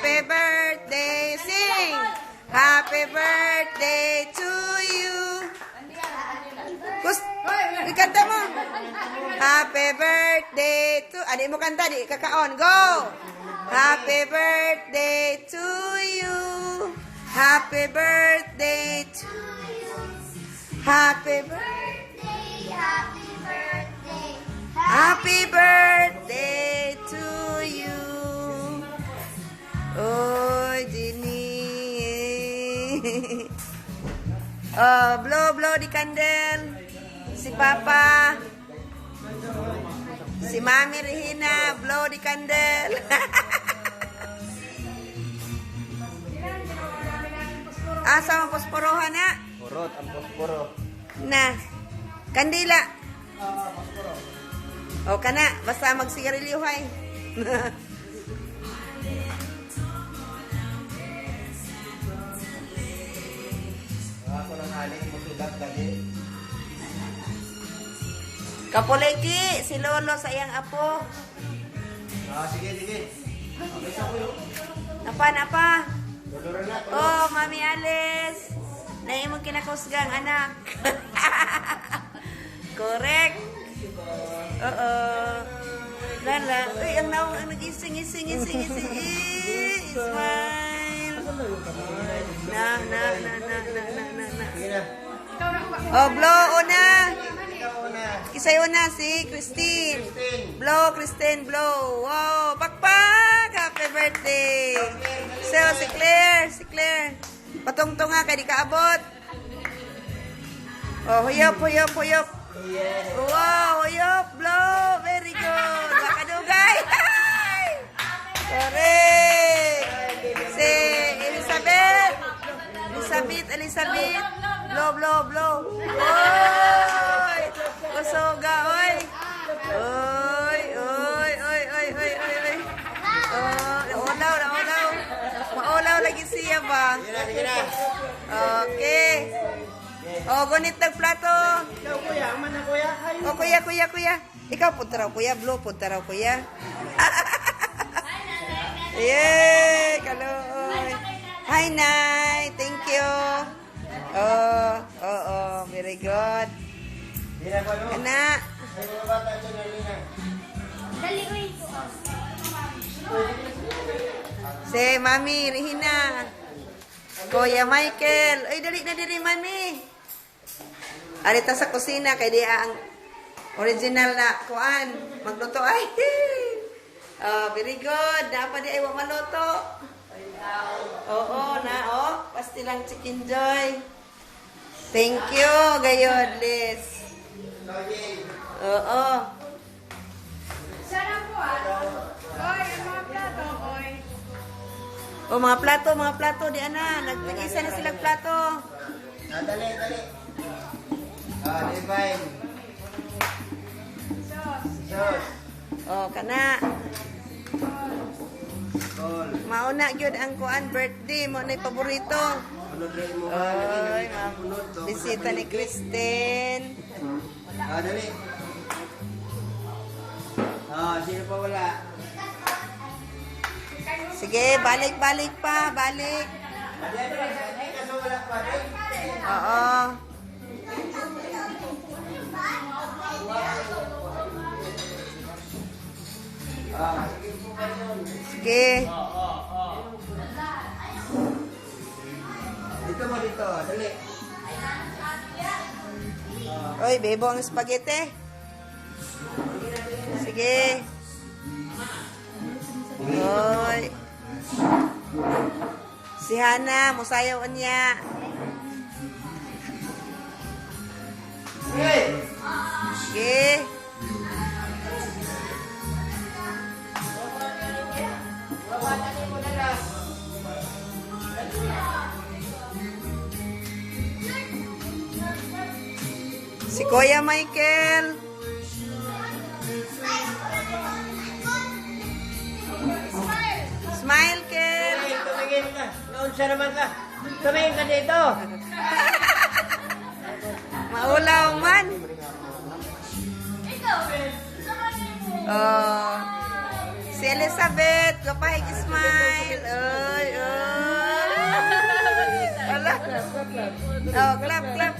Happy birthday, sing! Happy birthday to you. Ikanta mo. Happy birthday to... Ano mo kanta? Di kakaon. Go! Happy birthday to you. Happy birthday to you. Happy birthday. Happy birthday. Happy birthday to you. Oh, Jenny. Oh, blow di candle. Si Papa. Si Mami Regina, blow di candle. Asa ang posporohan na? Purot ang posporo. Na. Kandila. O kana, basta magsigarilyo hay. Ako lang haling musulat lagi. Kapuleki, si Lolo sa iyang apo. Sige. Okay sa kuyo. Napa. Dodoro na. Oh, Mami Alice. Na imong kinakusgang anak. Correct. Oo. Lala. Uy, ang naong ang nag-ising. Smile. Na. Sige na. Oh, blow una. Ikaw una. Kisay una si Christine. Christine. Blow, Christine, blow. Wow, pakpak! Happy birthday. So, si Claire. Patungtong nga, kay di kaabot. Oh, huyop. Yes. Wow, huyop, blow. Very good. Makadugay. Correct. Si Elizabeth. Blow. Oy! Kusoga, oy! Oy! Naulaw. Maulaw lagi siya ba? Sige na. Okay. Oh, gunit ng plato. Ikaw kuya, aman na kuya. Oh, kuya. Ikaw, punta raw, kuya. Blue, punta raw, kuya. Yay! Kaloy. Hi, Nay. Thank you. Oh. Very good. Hindi na ko no. Kana. Ay mga bata dyan na rin na. Dali, uy. Si Mami Regina. Kuya Michael. Ay, dali na diri, Mami. Arita sa kusina, kay di ang original na kuan. Magluto ay. Oh, very good. Dapat di ay maluto. Oo, pasti lang chicken joy. Thank you, gayod, Liz. Oo. Sana po Oy, ang mga plato, oy. O, mga plato, di ana. Nag-isa na silang plato. Dali. Divine. Sos. O, kana. Call. Mauna gyud ang kuan birthday mo na paborito. Punod rin mo. Ay, ma'am. Bisita ni Christine. Dali. Sino pa wala? Sige, balik pa. Balik. Kaso wala pa rin. Oo. Sige. Dito. Dali. Oy, bebo ang spaghetti. Sige. Oy. Si Hana, musayaw niya. Hey! Sige. Si Kuya Michael. Smile, Kel. Hey, tumingin ka. Naunsa naman ka. Tumingin ka dito. Maulaw man. Oh. Si Elizabeth, kapahig smile. Oh. Oh, clap, clap.